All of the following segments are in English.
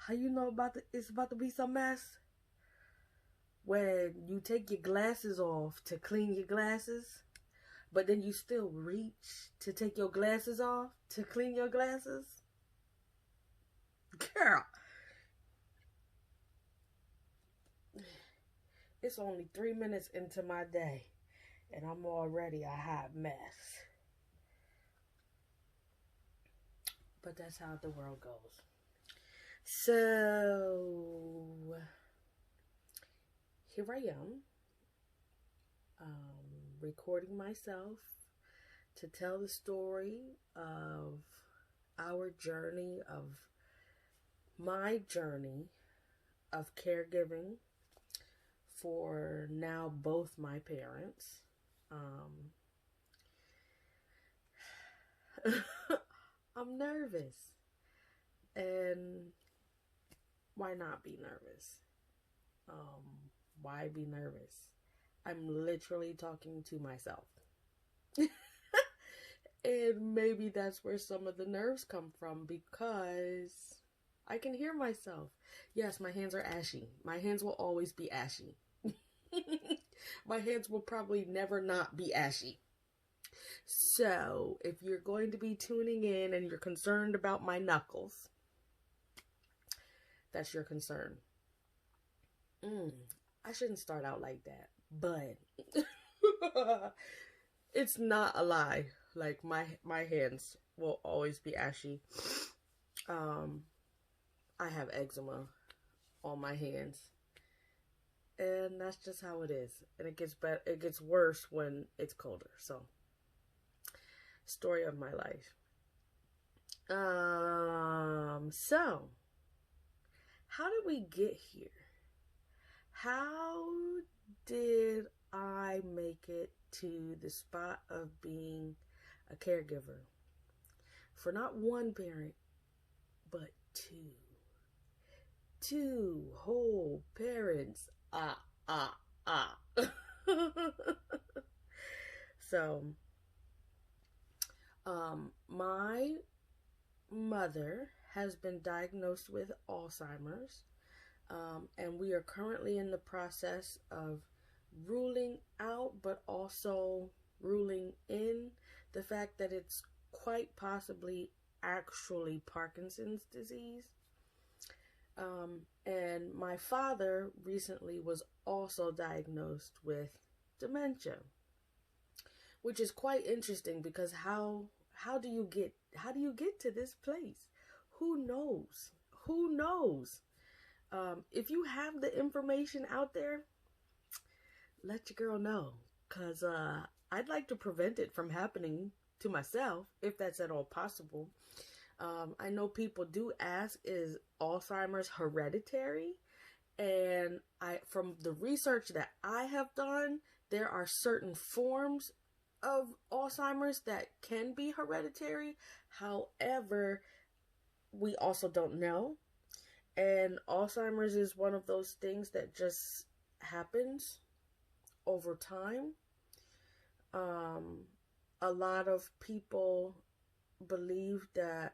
How you know it's about to be some mess? When you take your glasses off to clean your glasses, but then you still reach to take your glasses off to clean your glasses? Girl, it's only 3 minutes into my day, and I'm already a hot mess. But that's how the world goes. So, here I am, recording myself to tell the story of our journey, of my journey of caregiving for now both my parents. I'm nervous. And why not be nervous? Why be nervous? I'm literally talking to myself. And maybe that's where some of the nerves come from, because I can hear myself. Yes, my hands are ashy. My hands will always be ashy. My hands will probably never not be ashy. So, if you're going to be tuning in and you're concerned about my knuckles, that's your concern. I shouldn't start out like that, but it's not a lie. Like, my hands will always be ashy. I have eczema on my hands, and that's just how it is. And it gets better. It gets worse when it's colder. So, story of my life. So, how did we get here? How did I make it to the spot of being a caregiver for not one parent, but two? Two whole parents. So, my mother has been diagnosed with Alzheimer's, and we are currently in the process of ruling out, but also ruling in the fact that it's quite possibly actually Parkinson's disease. And my father recently was also diagnosed with dementia, which is quite interesting, because how do you get to this place? Who knows? Who knows? If you have the information out there, let your girl know, because I'd like to prevent it from happening to myself, if that's at all possible. I know people do ask, is Alzheimer's hereditary? And from the research that I have done, there are certain forms of Alzheimer's that can be hereditary. However, we also don't know. And Alzheimer's is one of those things that just happens over time. A lot of people believe that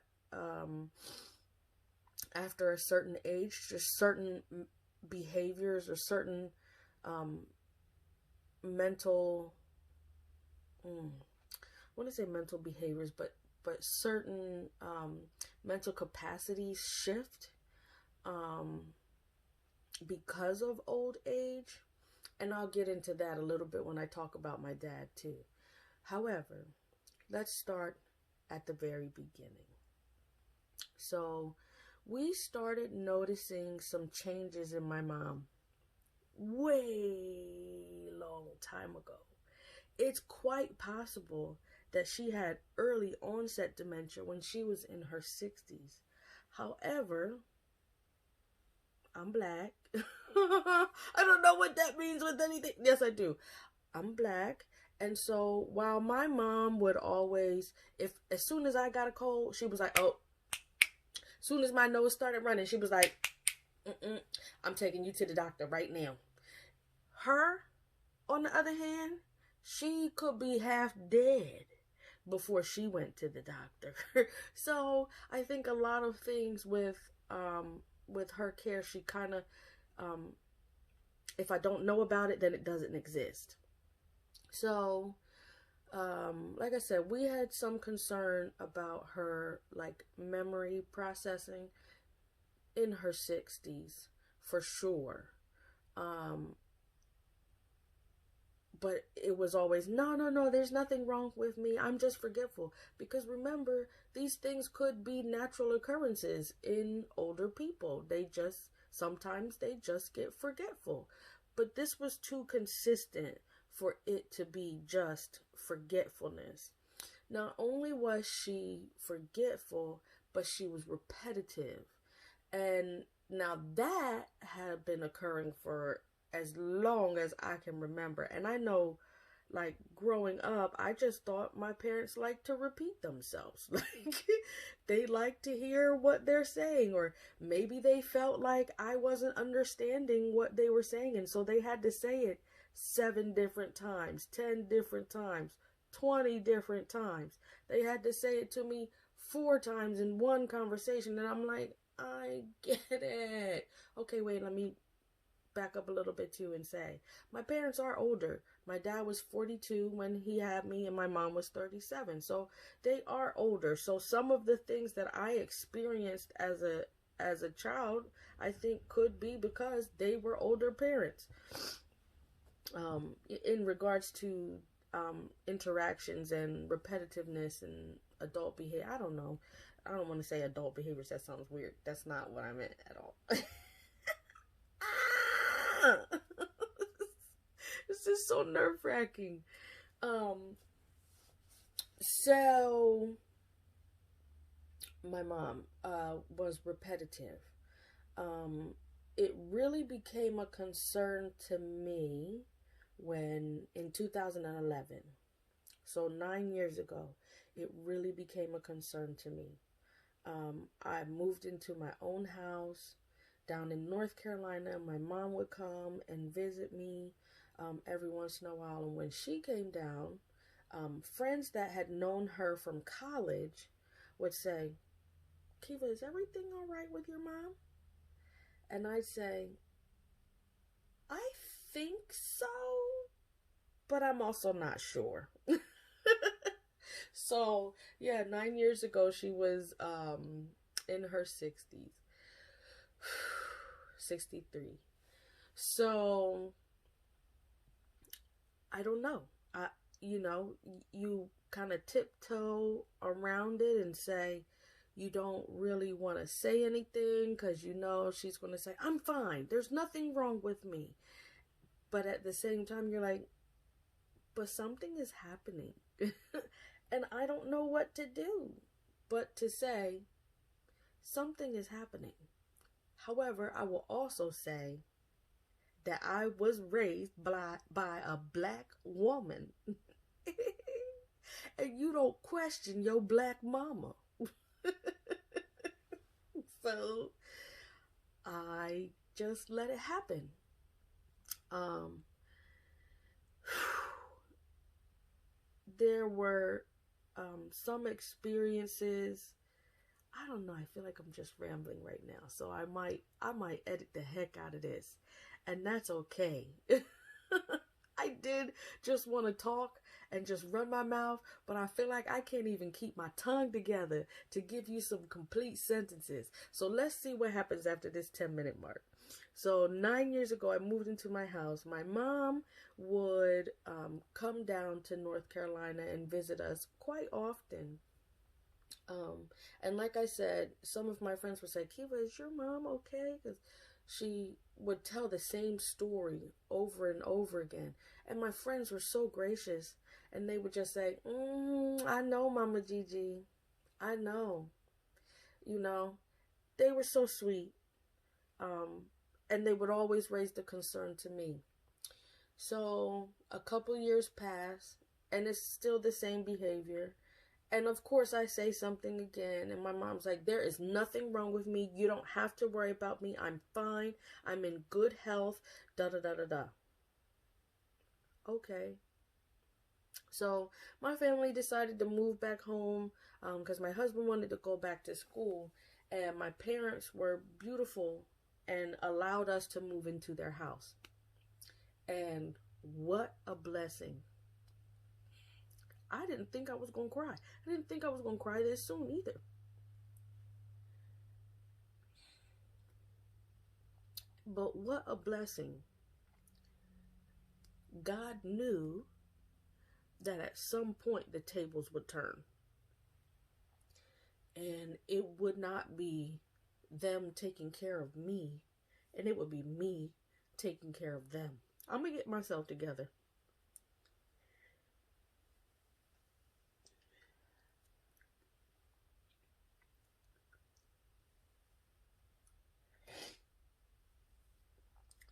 after a certain age, just certain behaviors or certain mental, I want to say mental behaviors, but certain mental capacities shift because of old age. And I'll get into that a little bit when I talk about my dad too. However, let's start at the very beginning. So, we started noticing some changes in my mom way long time ago. It's quite possible that she had early onset dementia when she was in her 60s. However, I'm black. I don't know what that means with anything. Yes, I do. I'm black. And so while my mom would always, as soon as I got a cold, she was like, oh, as soon as my nose started running, she was like, I'm taking you to the doctor right now. Her, on the other hand, she could be half dead before she went to the doctor. So I think a lot of things with with her care, she kind of, if I don't know about it, then it doesn't exist. So, like I said, we had some concern about her, like, memory processing in her 60s, for sure. Um, but it was always, no, no, no, there's nothing wrong with me. I'm just forgetful. Because remember, these things could be natural occurrences in older people. Sometimes they just get forgetful. But this was too consistent for it to be just forgetfulness. Not only was she forgetful, but she was repetitive. And now that had been occurring for as long as I can remember. And I know, like, growing up, I just thought my parents liked to repeat themselves. Like, they like to hear what they're saying, or maybe they felt like I wasn't understanding what they were saying, and so they had to say it 7 different times, 10 different times, 20 different times. They had to say it to me 4 times in one conversation, and I'm like, I get it. Okay, wait, let me back up a little bit too and say, my parents are older. My dad was 42 when he had me, and my mom was 37. So they are older. So some of the things that I experienced as a child, I think could be because they were older parents. In regards to interactions and repetitiveness and adult behavior, I don't know. I don't want to say adult behaviors. That sounds weird. That's not what I meant at all. This is so nerve-wracking. So my mom was repetitive. It really became a concern to me when in 2011, so 9 years ago, it really became a concern to me. I moved into my own house down in North Carolina. My mom would come and visit me every once in a while. And when she came down, friends that had known her from college would say, Keva, is everything all right with your mom? And I'd say, I think so, but I'm also not sure. So, yeah, 9 years ago, she was in her 60s. 63. So, I don't know. You kind of tiptoe around it and say you don't really want to say anything because you know she's going to say, I'm fine. There's nothing wrong with me. But at the same time, you're like, but something is happening. And I don't know what to do but to say something is happening. However, I will also say that I was raised by a black woman. And you don't question your black mama. So I just let it happen. There were some experiences. I don't know. I feel like I'm just rambling right now, so I might edit the heck out of this, and that's okay. I did just want to talk and just run my mouth, but I feel like I can't even keep my tongue together to give you some complete sentences. So let's see what happens after this 10-minute mark. So 9 years ago, I moved into my house. My mom would come down to North Carolina and visit us quite often. And like I said, some of my friends would say, Keva, is your mom okay? Because she would tell the same story over and over again. And my friends were so gracious. And they would just say, I know, Mama Gigi. I know. You know, they were so sweet. And they would always raise the concern to me. So a couple years pass, and it's still the same behavior. And of course I say something again, and my mom's like, there is nothing wrong with me. You don't have to worry about me. I'm fine. I'm in good health. Da da da da da. Okay. So my family decided to move back home because my husband wanted to go back to school. And my parents were beautiful and allowed us to move into their house. And what a blessing. I didn't think I was going to cry. I didn't think I was going to cry this soon either. But what a blessing. God knew that at some point the tables would turn. And it would not be them taking care of me, and it would be me taking care of them. I'm going to get myself together.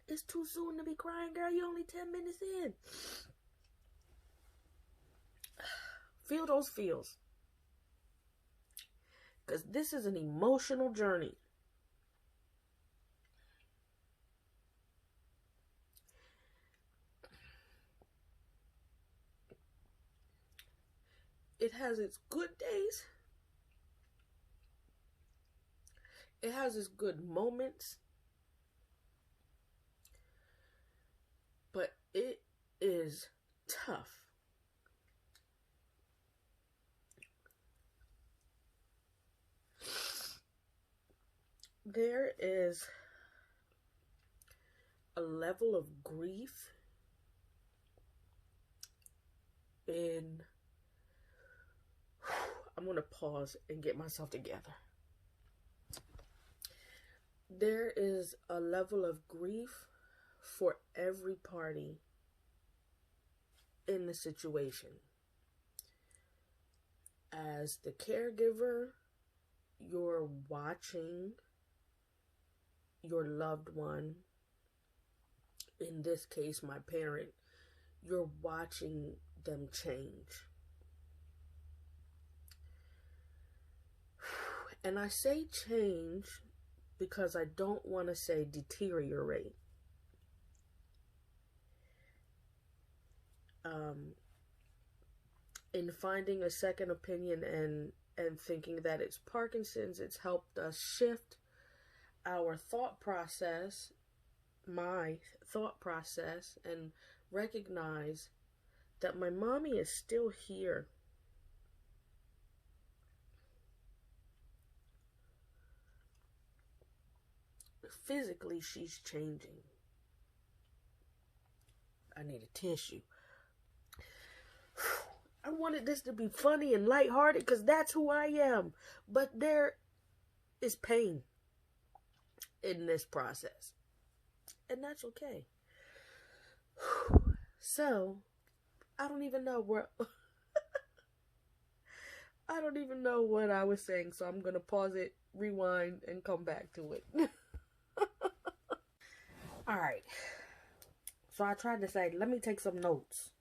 It's too soon to be crying, girl. You're only 10 minutes in. Feel those feels. Because this is an emotional journey. It has its good days. It has its good moments. But it is tough. There is a level of grief in... I'm going to pause and get myself together. There is a level of grief for every party in the situation. As the caregiver, you're watching your loved one, in this case my parent, you're watching them change. And I say change because I don't want to say deteriorate. In finding a second opinion and thinking that it's Parkinson's, it's helped us shift our thought process, my thought process, and recognize that my mommy is still here. Physically, she's changing. I need a tissue. I wanted this to be funny and lighthearted because that's who I am. But there is pain in this process. And that's okay. So, I don't even know where... I don't even know what I was saying. So I'm going to pause it, rewind, and come back to it. Alright. So I tried to say, let me take some notes.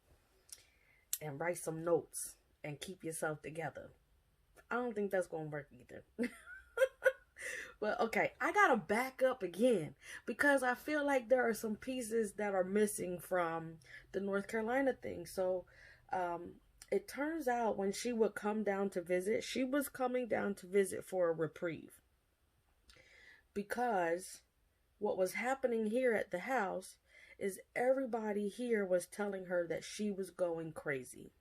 And write some notes and keep yourself together. I don't think that's going to work either. But okay, I got to back up again because I feel like there are some pieces that are missing from the North Carolina thing. So it turns out when she would come down to visit, she was coming down to visit for a reprieve. Because what was happening here at the house is everybody here was telling her that she was going crazy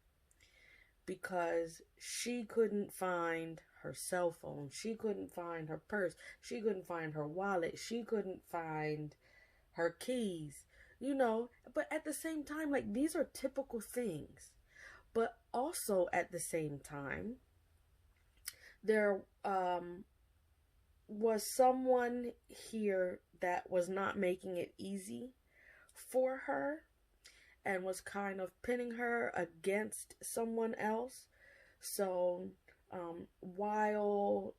because she couldn't find her cell phone, she couldn't find her purse, she couldn't find her wallet, she couldn't find her keys, you know. But at the same time, like, these are typical things. But also at the same time, there was someone here that was not making it easy for her and was kind of pinning her against someone else. So while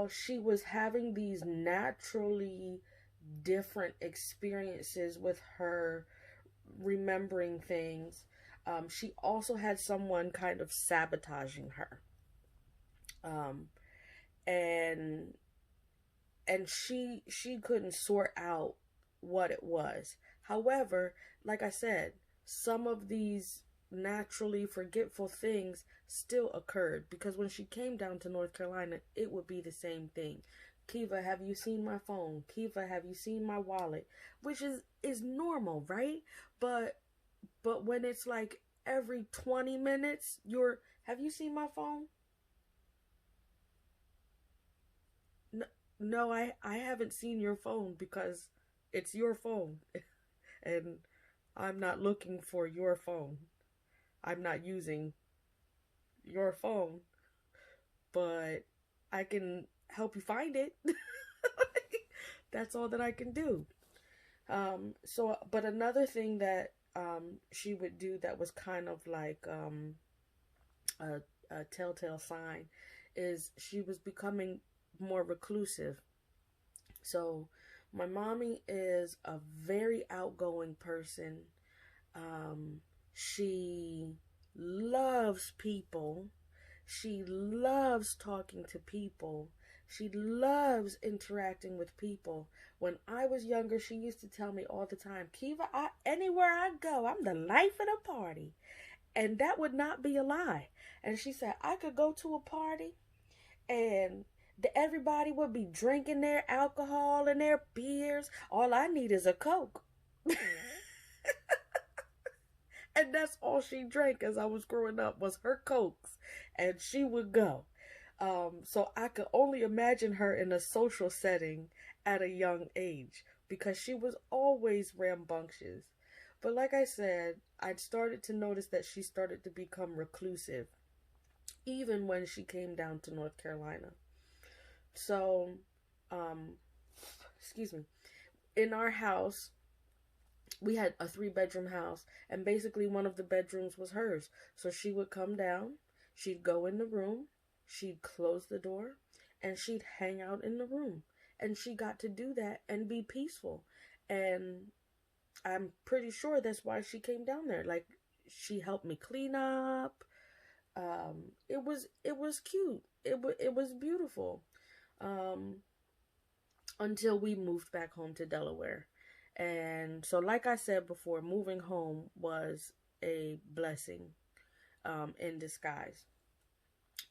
she was having these naturally different experiences with her remembering things, she also had someone kind of sabotaging her. And she couldn't sort out what it was. However, like I said, some of these naturally forgetful things still occurred, because when she came down to North Carolina, it would be the same thing. Keva, have you seen my phone? Keva, have you seen my wallet? Which is normal, right? But when it's like every 20 minutes, have you seen my phone? No, no, I haven't seen your phone because it's your phone. And I'm not looking for your phone. I'm not using your phone, but I can help you find it. That's all that I can do. But another thing that she would do that was kind of like a, a telltale sign is she was becoming more reclusive. So my mommy is a very outgoing person. She loves people. She loves talking to people. She loves interacting with people. When I was younger, she used to tell me all the time, Keva, anywhere I go, I'm the life of the party. And that would not be a lie. And she said, I could go to a party and everybody would be drinking their alcohol and their beers. All I need is a Coke. And that's all she drank as I was growing up was her Cokes. And she would go. So I could only imagine her in a social setting at a young age, because she was always rambunctious. But like I said, I'd started to notice that she started to become reclusive, even when she came down to North Carolina. So, excuse me, in our house, we had a 3-bedroom house, and basically one of the bedrooms was hers. So she would come down, she'd go in the room, she'd close the door, and she'd hang out in the room. And she got to do that and be peaceful. And I'm pretty sure that's why she came down there. Like, she helped me clean up. It was cute. It was beautiful. Until we moved back home to Delaware. And so, like I said before, moving home was a blessing in disguise.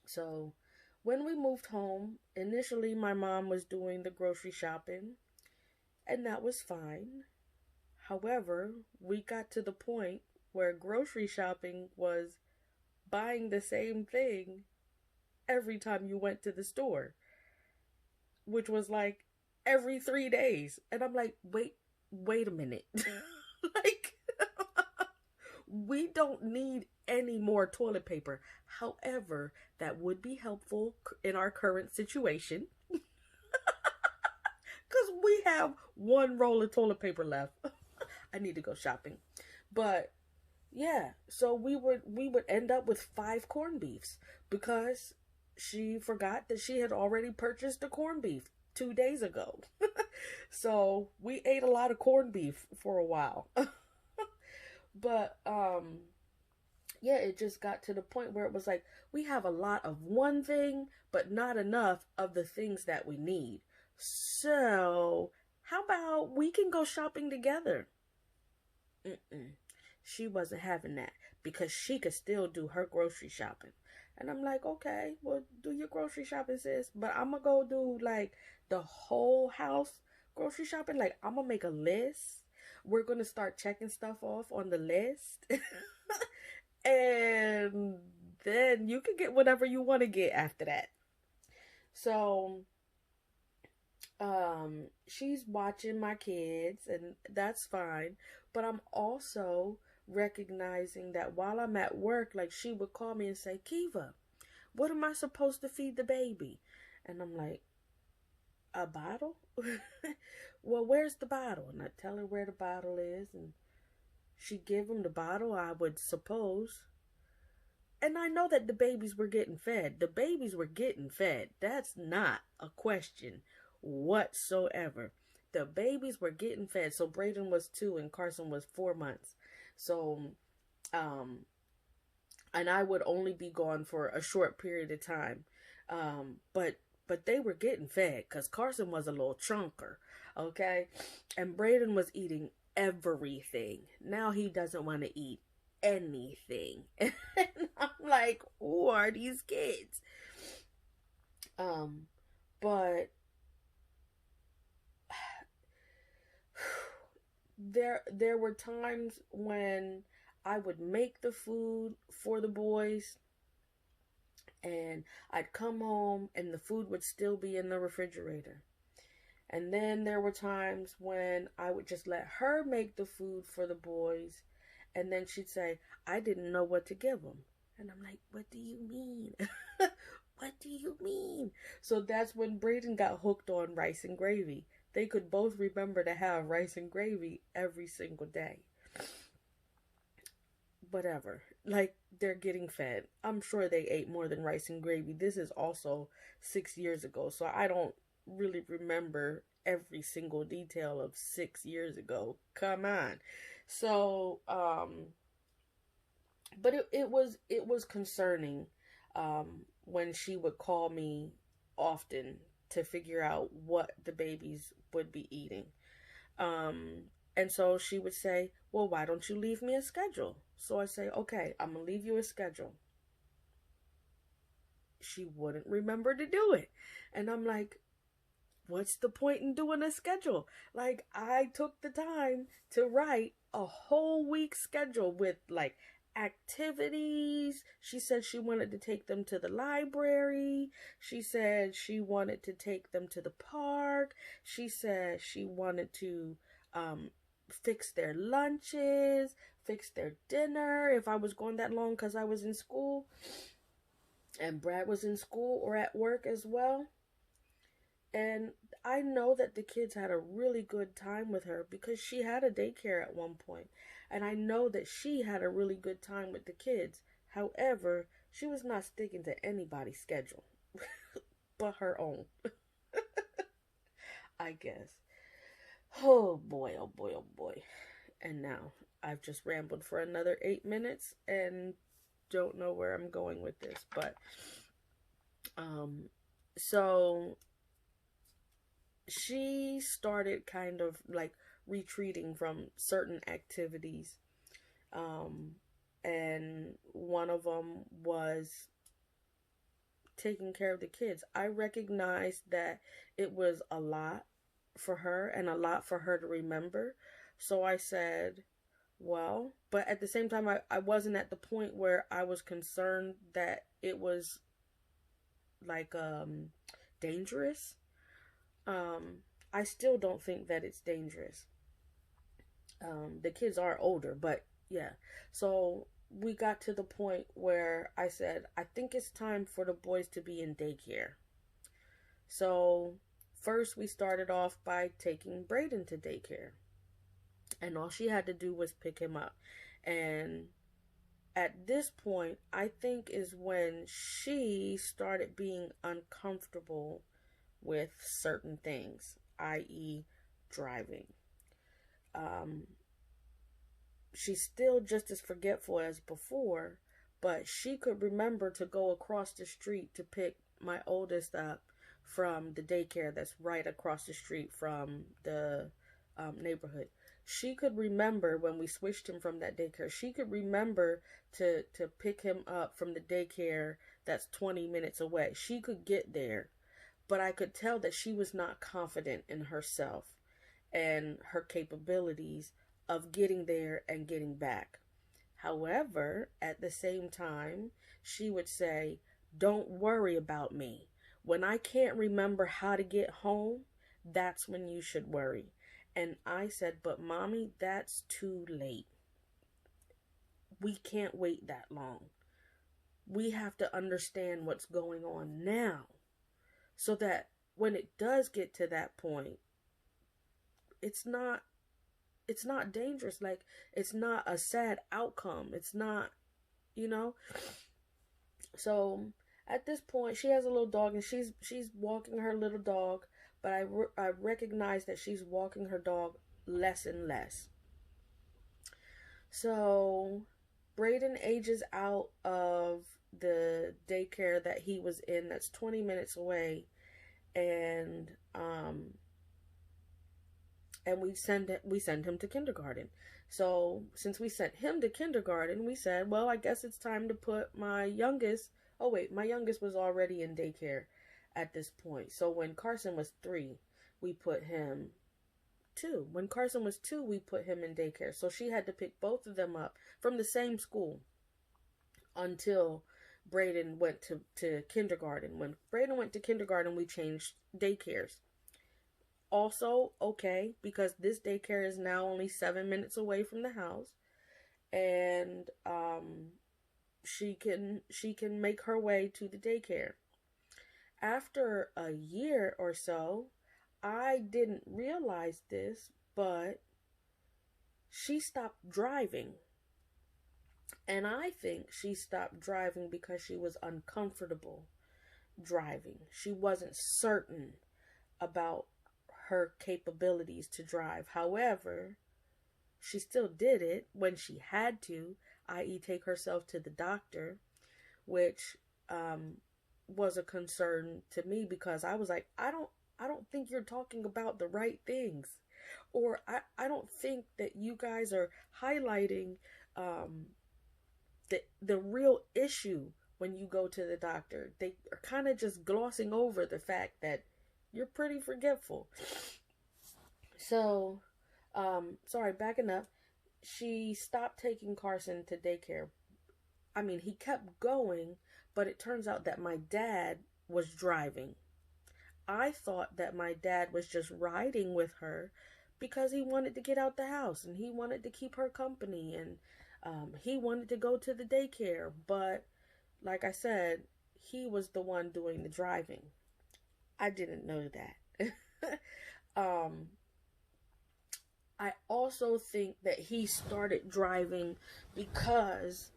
So when we moved home, initially my mom was doing the grocery shopping, and that was fine. However, we got to the point where grocery shopping was buying the same thing every time you went to the store, which was like every 3 days. And I'm like, wait a minute. Like, we don't need any more toilet paper. However, that would be helpful in our current situation. Because we have 1 roll of toilet paper left. I need to go shopping. But yeah, so we would end up with 5 corned beefs, because she forgot that she had already purchased the corned beef 2 days ago. So we ate a lot of corned beef for a while. But yeah, it just got to the point where it was like, we have a lot of one thing, but not enough of the things that we need. So how about we can go shopping together? She wasn't having that, because she could still do her grocery shopping. And I'm like, okay, well, do your grocery shopping, sis. But I'm going to go do like the whole house grocery shopping. Like, I'm going to make a list. We're going to start checking stuff off on the list. And then you can get whatever you want to get after that. So, she's watching my kids, and that's fine. But I'm also recognizing that while I'm at work, like, she would call me and say, Keva, what am I supposed to feed the baby? And I'm like, a bottle? Well, where's the bottle? And I tell her where the bottle is, and she'd give him the bottle, I would suppose. And I know that the babies were getting fed. The babies were getting fed. That's not a question whatsoever. The babies were getting fed. So Brayden was 2 and Carson was 4 months. So, and I would only be gone for a short period of time. But they were getting fed, because Carson was a little chunker, okay? And Brayden was eating everything. Now he doesn't want to eat anything. And I'm like, who are these kids? But there were times when I would make the food for the boys, and I'd come home and the food would still be in the refrigerator. And then there were times when I would just let her make the food for the boys, and then she'd say, I didn't know what to give them. And I'm like, what do you mean? What do you mean? So that's when Braden got hooked on rice and gravy. They could both remember to have rice and gravy every single day. Whatever. Like, they're getting fed. I'm sure they ate more than rice and gravy. This is also 6 years ago, so I don't really remember every single detail of 6 years ago. Come on. So, but it was concerning when she would call me often to figure out what the babies would be eating. And so she would say, well, why don't you leave me a schedule? So I say, okay, I'm going to leave you a schedule. She wouldn't remember to do it. And I'm like, what's the point in doing a schedule? Like, I took the time to write a whole week schedule with like activities. She said she wanted to take them to the library. She said she wanted to take them to the park. She said she wanted to fix their lunches, fix their dinner if I was going that long because I was in school and Brad was in school or at work as well. And I know that the kids had a really good time with her because she had a daycare at one point. And I know that she had a really good time with the kids. However, she was not sticking to anybody's schedule but her own. I guess. Oh boy, oh boy, oh boy. And now I've just rambled for another 8 minutes and don't know where I'm going with this. But, so she started kind of like retreating from certain activities. And one of them was taking care of the kids. I recognized that it was a lot for her and a lot for her to remember. So I said, well, but at the same time, I wasn't at the point where I was concerned that it was like dangerous. I still don't think that it's dangerous. The kids are older, but yeah. So we got to the point where I said, I think it's time for the boys to be in daycare. So first we started off by taking Braden to daycare. And all she had to do was pick him up. And at this point, I think is when she started being uncomfortable with certain things, i.e. driving. She's still just as forgetful as before, but she could remember to go across the street to pick my oldest up from the daycare that's right across the street from the neighborhood. She could remember when we switched him from that daycare. She could remember to pick him up from the daycare that's 20 minutes away. She could get there, but I could tell that she was not confident in herself and her capabilities of getting there and getting back. However, at the same time, she would say, don't worry about me. When I can't remember how to get home, that's when you should worry. And I said, but mommy, that's too late. We can't wait that long. We have to understand what's going on now so that when it does get to that point, it's not dangerous. Like, it's not a sad outcome. It's not, So at this point, she has a little dog and she's walking her little dog. But I recognize that she's walking her dog less and less. So Braden ages out of the daycare that he was in that's 20 minutes away. And we send him to kindergarten. So since we sent him to kindergarten, we said, well, I guess it's time to put my youngest. Oh, wait, my youngest was already in daycare at this point. So when Carson was 3, we put him 2. When Carson was 2, we put him in daycare. So she had to pick both of them up from the same school until Braden went to kindergarten. When Braden went to kindergarten, we changed daycares. Also, okay, because this daycare is now only 7 minutes away from the house, and she can make her way to the daycare. After a year or so, I didn't realize this, but she stopped driving. And I think she stopped driving because she was uncomfortable driving. She wasn't certain about her capabilities to drive. However, she still did it when she had to, i.e. take herself to the doctor, which was a concern to me because I was like, I don't think you're talking about the right things. Or I don't think that you guys are highlighting the real issue when you go to the doctor. They are kind of just glossing over the fact that you're pretty forgetful. So, sorry, backing up. She stopped taking Carson to daycare. I mean, he kept going, but it turns out that my dad was driving. I thought that my dad was just riding with her because he wanted to get out the house and he wanted to keep her company and he wanted to go to the daycare. But like I said, he was the one doing the driving. I didn't know that. I also think that he started driving because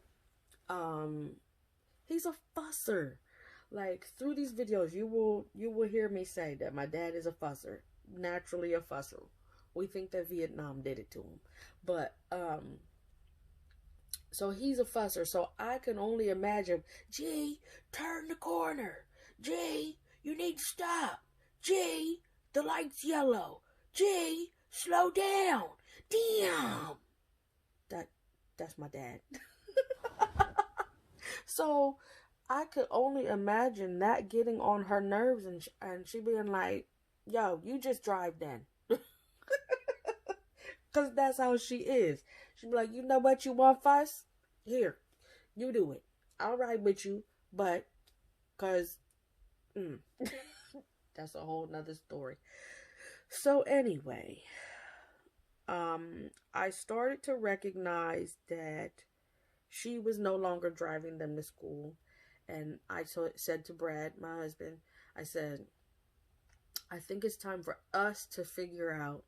he's a fusser. Like, through these videos, you will hear me say that my dad is a fusser, naturally a fusser. We think that Vietnam did it to him, but so he's a fusser. So I can only imagine, gee, turn the corner. Gee, you need to stop. Gee, the light's yellow. Gee, slow down. Damn. That's my dad. So I could only imagine that getting on her nerves and she being like, yo, you just drive then. Because that's how she is. She'd be like, you know what you want, fuss? Here, you do it. I'll ride with you, but because that's a whole nother story. So anyway, I started to recognize that she was no longer driving them to school. And I said to Brad, my husband, I said, I think it's time for us to figure out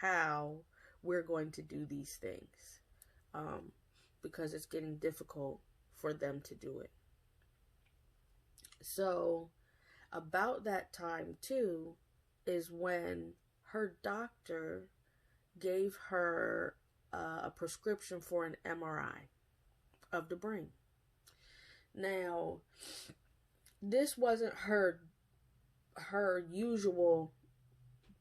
how we're going to do these things. Because it's getting difficult for them to do it. So about that time too is when her doctor gave her a prescription for an MRI of the brain. Now, this wasn't her usual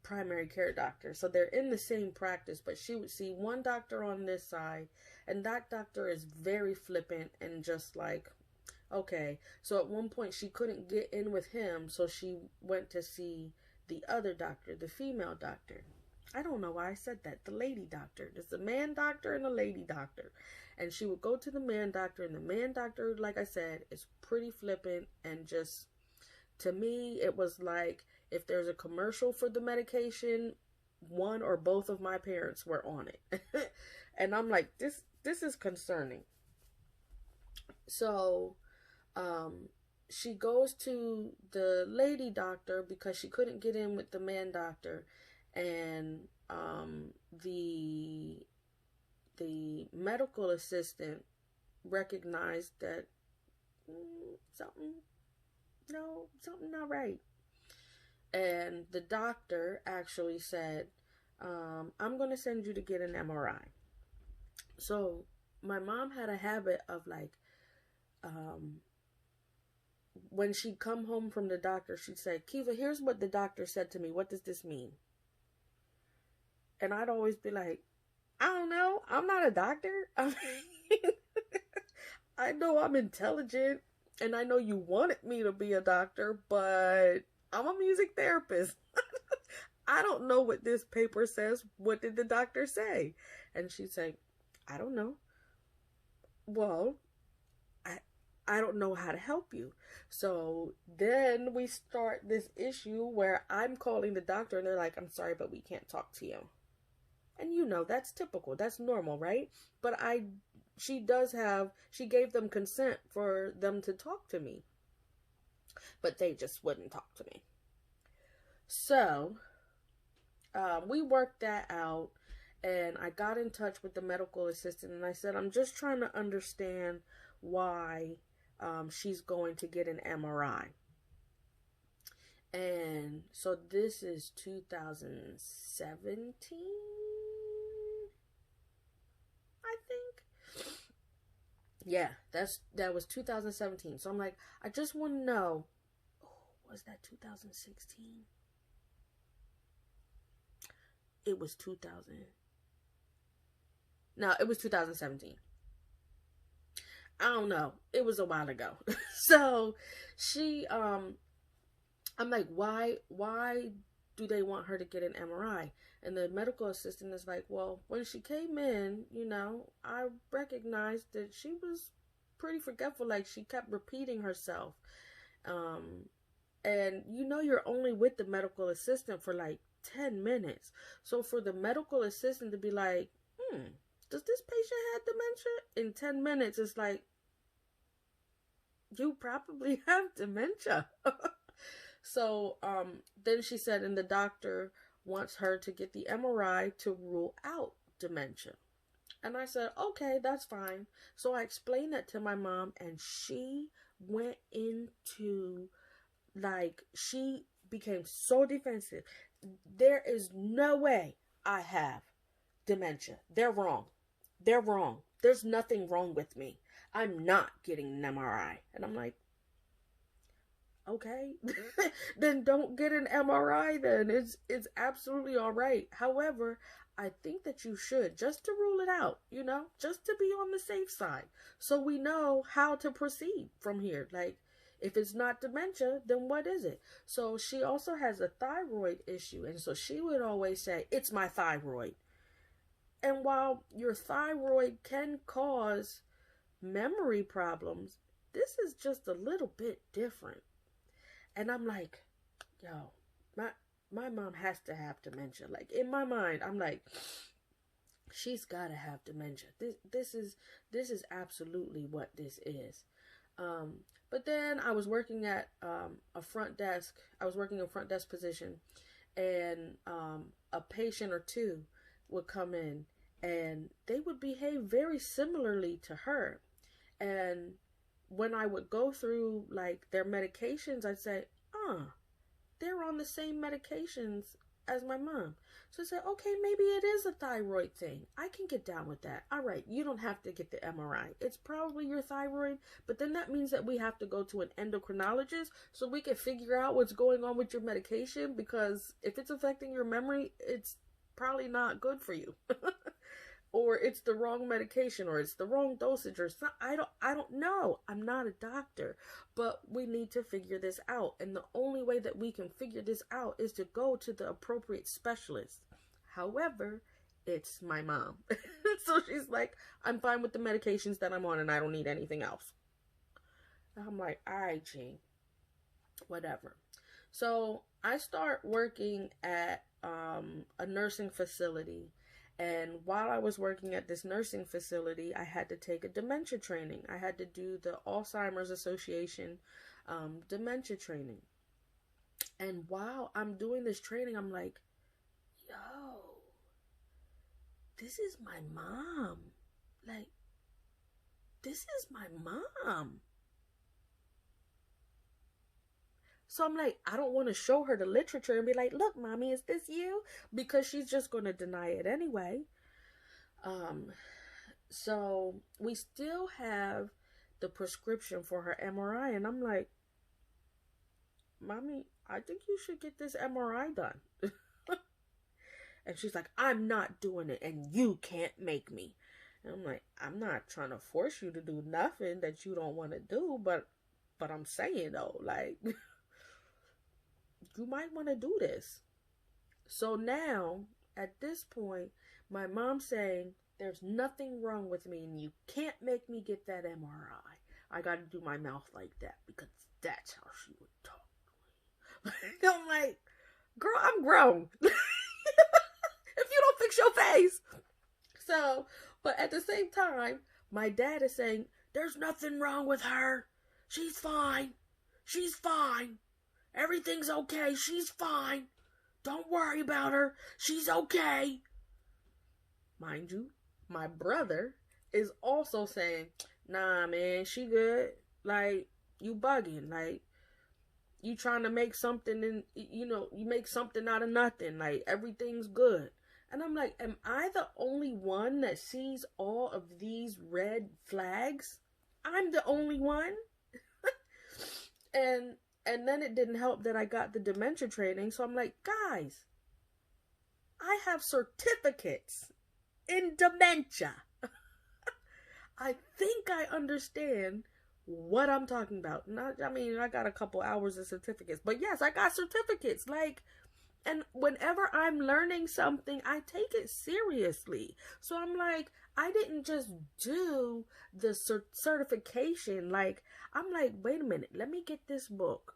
primary care doctor. So they're in the same practice, but she would see one doctor on this side, and that doctor is very flippant and just like, okay. So at one point she couldn't get in with him, so she went to see the other doctor, the female doctor. I don't know why I said that. The lady doctor. There's a man doctor and a lady doctor. And she would go to the man doctor, and the man doctor, like I said, is pretty flippant, and just, to me, it was like, if there's a commercial for the medication, one or both of my parents were on it. And I'm like, this is concerning. So, she goes to the lady doctor because she couldn't get in with the man doctor, and the medical assistant recognized that something not right. And the doctor actually said, I'm going to send you to get an MRI. So my mom had a habit of like, when she'd come home from the doctor, she'd say, Keva, here's what the doctor said to me. What does this mean? And I'd always be like, I don't know. I'm not a doctor. I mean, I know I'm intelligent and I know you wanted me to be a doctor, but I'm a music therapist. I don't know what this paper says. What did the doctor say? And she's saying, I don't know. Well, I I don't know how to help you. So then we start this issue where I'm calling the doctor and they're like, I'm sorry, but we can't talk to you. And you know, that's typical. That's normal, right? But she gave them consent for them to talk to me. But they just wouldn't talk to me. So, we worked that out and I got in touch with the medical assistant and I said, I'm just trying to understand why she's going to get an MRI. And so this is 2017, I think. Yeah, that was 2017. So I'm like, I just want to know, was that 2016? It was 2000. No, it was 2017. I don't know. It was a while ago. So I'm like, why do they want her to get an MRI? And the medical assistant is like, well, when she came in, I recognized that she was pretty forgetful. Like, she kept repeating herself. And you're only with the medical assistant for like 10 minutes. So for the medical assistant to be like, does this patient have dementia? In 10 minutes, it's like, you probably have dementia. So then she said, and the doctor wants her to get the MRI to rule out dementia. And I said, okay, that's fine. So I explained that to my mom, and she went into, she became so defensive. There is no way I have dementia. They're wrong. They're wrong. There's nothing wrong with me. I'm not getting an MRI. And I'm like, okay, then don't get an MRI then. It's absolutely all right. However, I think that you should, just to rule it out, just to be on the safe side. So we know how to proceed from here. Like, if it's not dementia, then what is it? So she also has a thyroid issue. And so she would always say, it's my thyroid. And while your thyroid can cause memory problems, this is just a little bit different. And I'm like, yo, my mom has to have dementia. Like, in my mind, I'm like, she's gotta have dementia. This is absolutely what this is. But then I was working at a front desk. I was working a front desk position, and a patient or two would come in, and they would behave very similarly to her. And when I would go through like their medications, I'd say, they're on the same medications as my mom. So I said, okay, maybe it is a thyroid thing. I can get down with that. All right, you don't have to get the MRI. It's probably your thyroid, but then that means that we have to go to an endocrinologist so we can figure out what's going on with your medication, because if it's affecting your memory, it's probably not good for you. Or it's the wrong medication, or it's the wrong dosage, or something. I don't know. I'm not a doctor, but we need to figure this out. And the only way that we can figure this out is to go to the appropriate specialist. However, it's my mom. So she's like, I'm fine with the medications that I'm on and I don't need anything else. And I'm like, all right, G, whatever. So I start working at a nursing facility. And while I was working at this nursing facility, I had to take a dementia training. I had to do the Alzheimer's Association dementia training. And while I'm doing this training, I'm like, yo, this is my mom. Like, this is my mom. So I'm like, I don't want to show her the literature and be like, look, mommy, is this you? Because she's just going to deny it anyway. So we still have the prescription for her MRI. And I'm like, mommy, I think you should get this MRI done. And she's like, I'm not doing it and you can't make me. And I'm like, I'm not trying to force you to do nothing that you don't want to do, but I'm saying though, like, you might want to do this. So now, at this point, my mom's saying, there's nothing wrong with me and you can't make me get that MRI. I got to do my mouth like that because that's how she would talk to me. I'm like, girl, I'm grown. If you don't fix your face. So, but at the same time, my dad is saying, there's nothing wrong with her. She's fine. She's fine. Everything's okay. She's fine. Don't worry about her. She's okay. Mind you, my brother is also saying, nah, man, she good. Like, you bugging. Like, you trying to make something and, you make something out of nothing. Like, everything's good. And I'm like, am I the only one that sees all of these red flags? I'm the only one. And then it didn't help that I got the dementia training. So I'm like, guys, I have certificates in dementia. I think I understand what I'm talking about. I got a couple hours of certificates. But yes, I got certificates. Like, and whenever I'm learning something, I take it seriously. So I'm like, I didn't just do the certification. Like, I'm like, wait a minute, let me get this book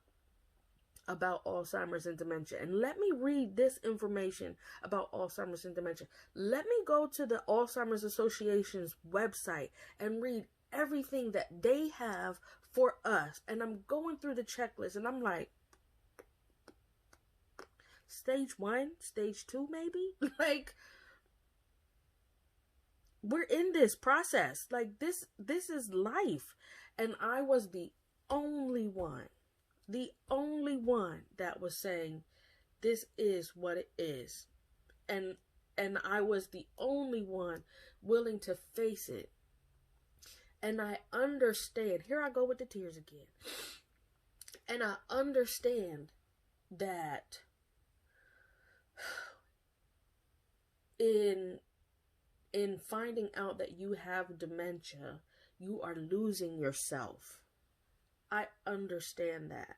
about Alzheimer's and dementia, and let me read this information about Alzheimer's and dementia. Let me go to the Alzheimer's Association's website and read everything that they have for us. And I'm going through the checklist, and I'm like, stage 1, stage 2, maybe? Like, we're in this process. Like, this is life. And I was the only one that was saying, this is what it is. And I was the only one willing to face it. And I understand. Here I go with the tears again. And I understand that in finding out that you have dementia, you are losing yourself. I understand that.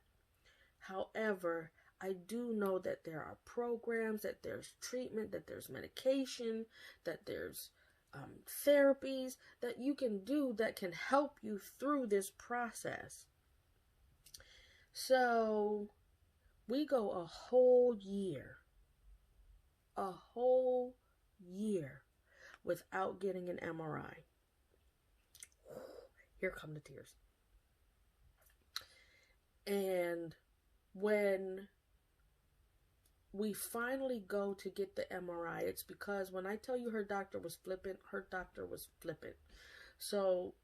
However, I do know that there are programs, that there's treatment, that there's medication, that there's therapies that you can do that can help you through this process. So we go a whole year without getting an MRI. Here come the tears. And when we finally go to get the MRI, it's because when I tell you her doctor was flippant. So,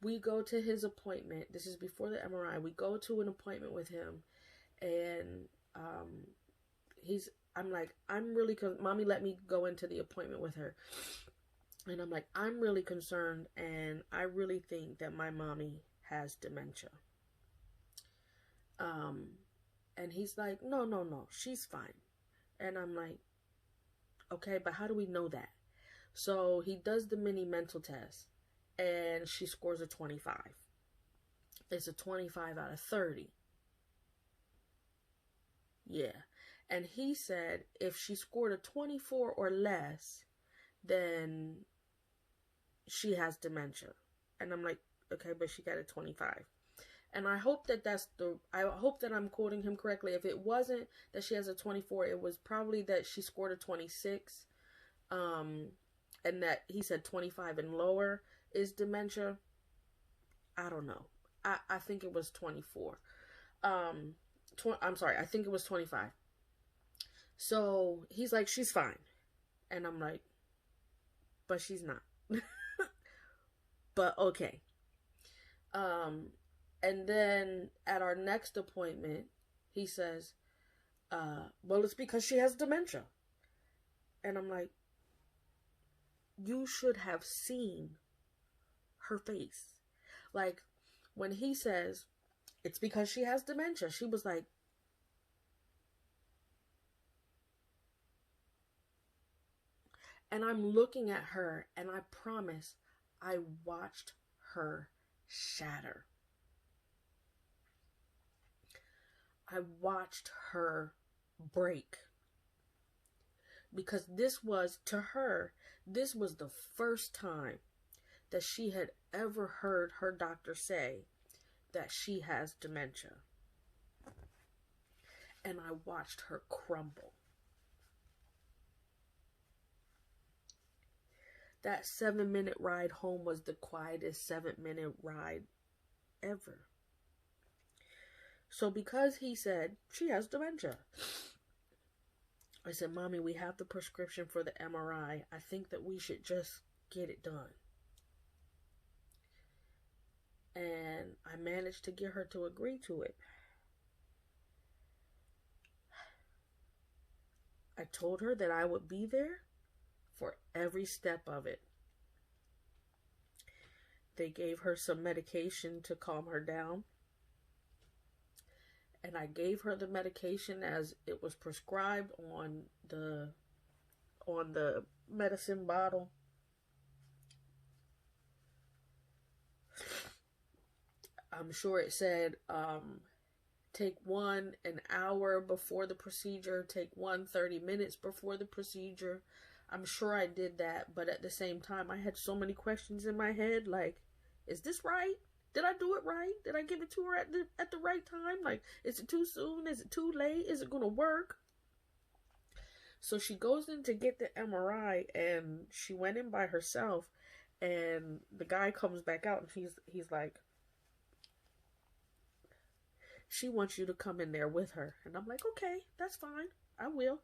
we go to his appointment. This is before the MRI. We go to an appointment with him, and I'm like, Mommy let me go into the appointment with her. And I'm like, I'm really concerned, and I really think that my mommy has dementia. And he's like, no, she's fine. And I'm like, okay, but how do we know that? So he does the mini mental test, and she scores a 25. It's a 25 out of 30. Yeah. And he said if she scored a 24 or less, then she has dementia. And I'm like, okay, but she got a 25. And I hope that I hope that I'm quoting him correctly. If it wasn't that she has a 24, it was probably that she scored a 26. And that he said 25 and lower is dementia. I don't know. I think it was 24. I'm sorry. I think it was 25. So he's like, she's fine. And I'm like, but she's not. But okay. And then at our next appointment, he says, well, it's because she has dementia. And I'm like, you should have seen her face. Like, when he says, it's because she has dementia, she was like, And I'm looking at her, and I promise I watched her shatter. I watched her break. Because this was, to her, this was the first time that she had ever heard her doctor say that she has dementia. And I watched her crumble. That 7-minute ride home was the quietest 7-minute ride ever. So because he said, she has dementia, I said, Mommy, we have the prescription for the MRI. I think that we should just get it done. And I managed to get her to agree to it. I told her that I would be there for every step of it. They gave her some medication to calm her down. And I gave her the medication as it was prescribed on the medicine bottle. I'm sure it said, take one an hour before the procedure, take one 30 minutes before the procedure. I'm sure I did that, but at the same time, I had so many questions in my head, like, is this right? Did I do it right? Did I give it to her at the right time? Like, is it too soon? Is it too late? Is it going to work? So she goes in to get the MRI, and she went in by herself, and the guy comes back out, and he's like, she wants you to come in there with her. And I'm like, okay, that's fine. I will.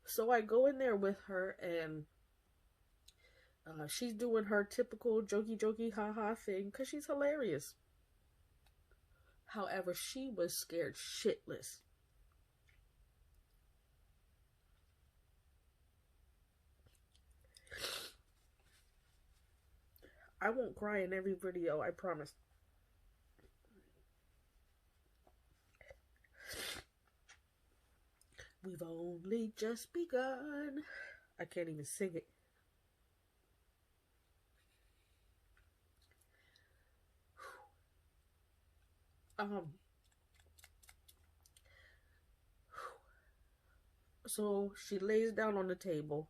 So I go in there with her, and she's doing her typical jokey, ha-ha thing, because she's hilarious. However, she was scared shitless. I won't cry in every video, I promise. We've only just begun. I can't even sing it. So she lays down on the table,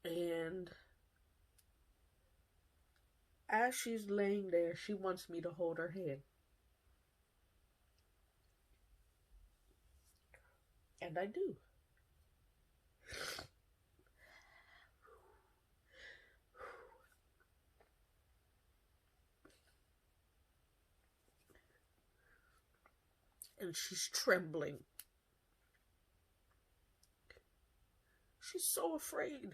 and as she's laying there, she wants me to hold her hand. And I do. And she's trembling. She's so afraid.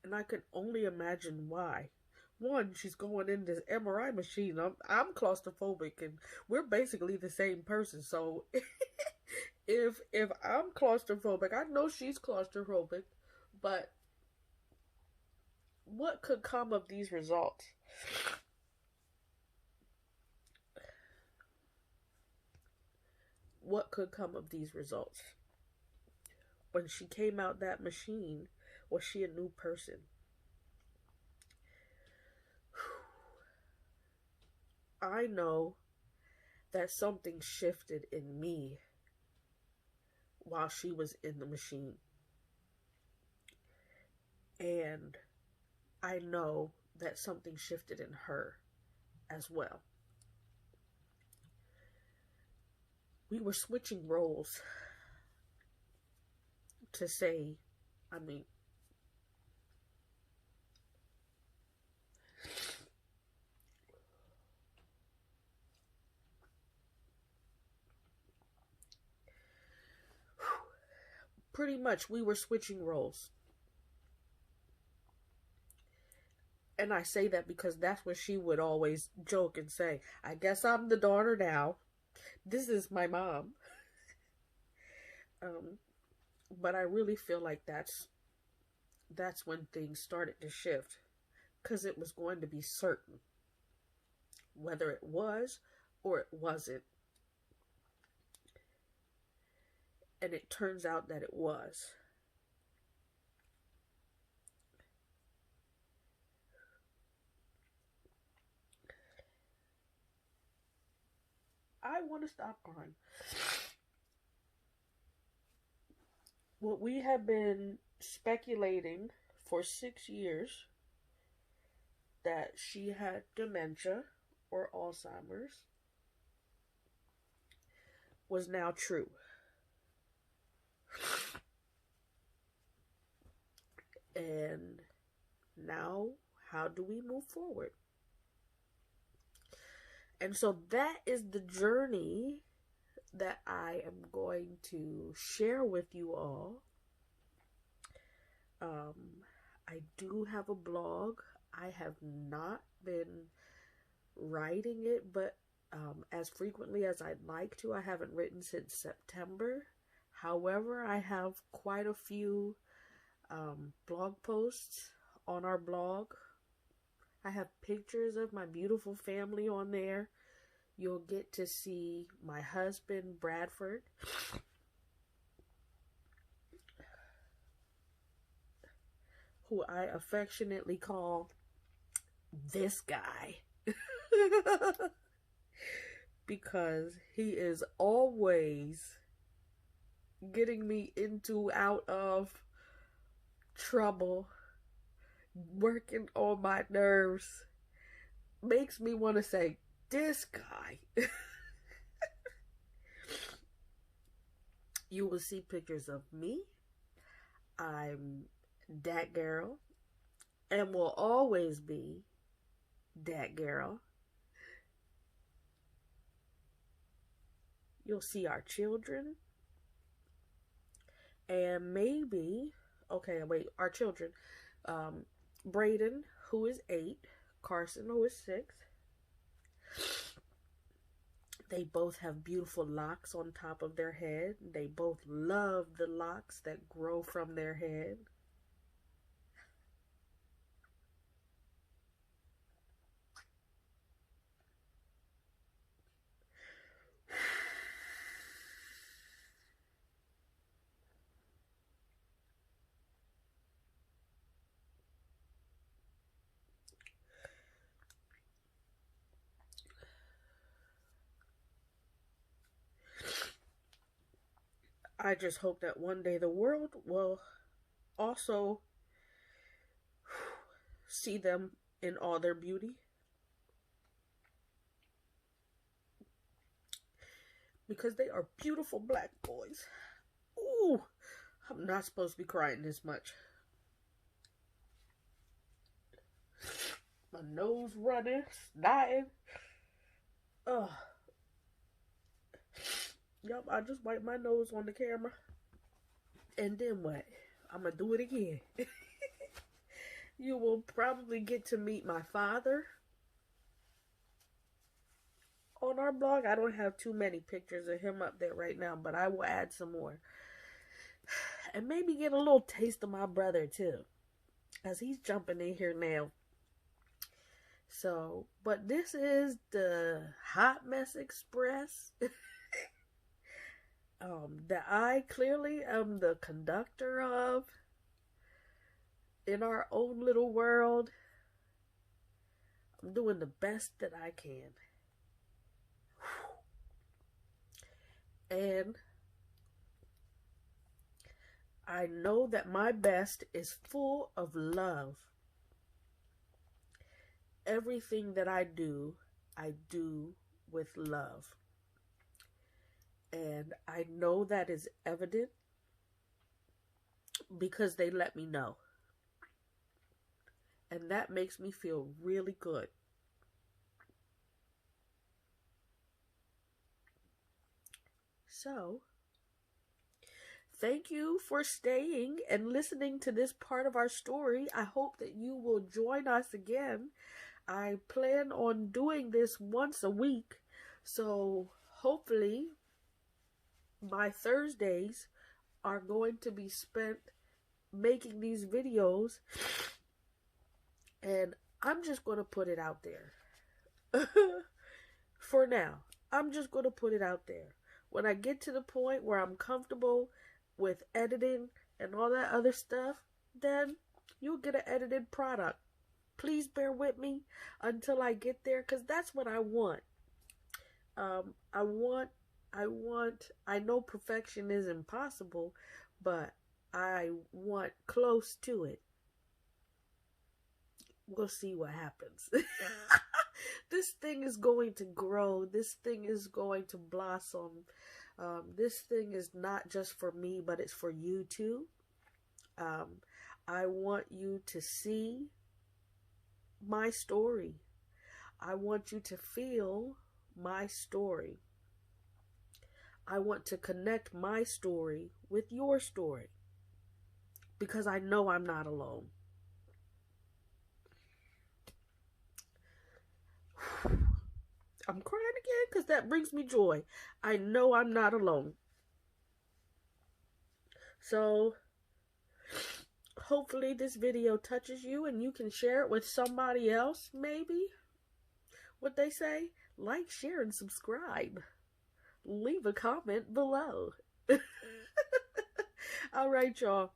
And I can only imagine why. One, she's going in this MRI machine. I'm claustrophobic, and we're basically the same person. So if I'm claustrophobic, I know she's claustrophobic. But what could come of these results? What could come of these results? When she came out that machine, was she a new person? I know that something shifted in me while she was in the machine. And I know that something shifted in her as well. We were switching roles to say, pretty much we were switching roles. And I say that because that's what she would always joke and say, I guess I'm the daughter now. This is my mom. But I really feel like that's when things started to shift, because it was going to be certain whether it was or it wasn't. And it turns out that it was. I want to stop crying. What we have been speculating for 6 years, that she had dementia or Alzheimer's, was now true. And now, how do we move forward? And so that is the journey that I am going to share with you all. I do have a blog. I have not been writing it, but as frequently as I'd like to. I haven't written since September. However, I have quite a few blog posts on our blog. I have pictures of my beautiful family on there. You'll get to see my husband, Bradford, who I affectionately call this guy. Because he is always getting me out of trouble, working on my nerves, makes me want to say, this guy. You will see pictures of me. I'm that girl, and will always be that girl. You'll see our children, and maybe, our children, Braden, who is 8, Carson, who is 6. They both have beautiful locks on top of their head. They both love the locks that grow from their head. I just hope that one day the world will also see them in all their beauty. Because they are beautiful black boys. Ooh, I'm not supposed to be crying this much. My nose running, snotting. Ugh. Yup, I just wiped my nose on the camera. And then what? I'm going to do it again. You will probably get to meet my father on our blog. I don't have too many pictures of him up there right now, but I will add some more. And maybe get a little taste of my brother too, as he's jumping in here now. So, but this is the Hot Mess Express. That I clearly am the conductor of in our own little world. I'm doing the best that I can. And I know that my best is full of love. Everything that I do with love. And I know that is evident because they let me know. And that makes me feel really good. So, thank you for staying and listening to this part of our story. I hope that you will join us again. I plan on doing this once a week. So, hopefully, my Thursdays are going to be spent making these videos, and I'm just going to put it out there. For now, I'm just going to put it out there. When I get to the point where I'm comfortable with editing and all that other stuff, then you'll get an edited product. Please bear with me until I get there, because that's what I want. I know perfection is impossible, but I want close to it. We'll see what happens. This thing is going to grow. This thing is going to blossom. This thing is not just for me, but it's for you too. I want you to see my story. I want you to feel my story. I want to connect my story with your story, because I know I'm not alone. I'm crying again because that brings me joy. I know I'm not alone. So hopefully this video touches you and you can share it with somebody else, maybe. What they say? Like, share, and subscribe. Leave a comment below. All right, y'all.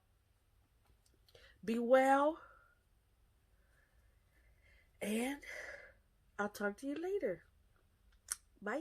Be well. And I'll talk to you later. Bye.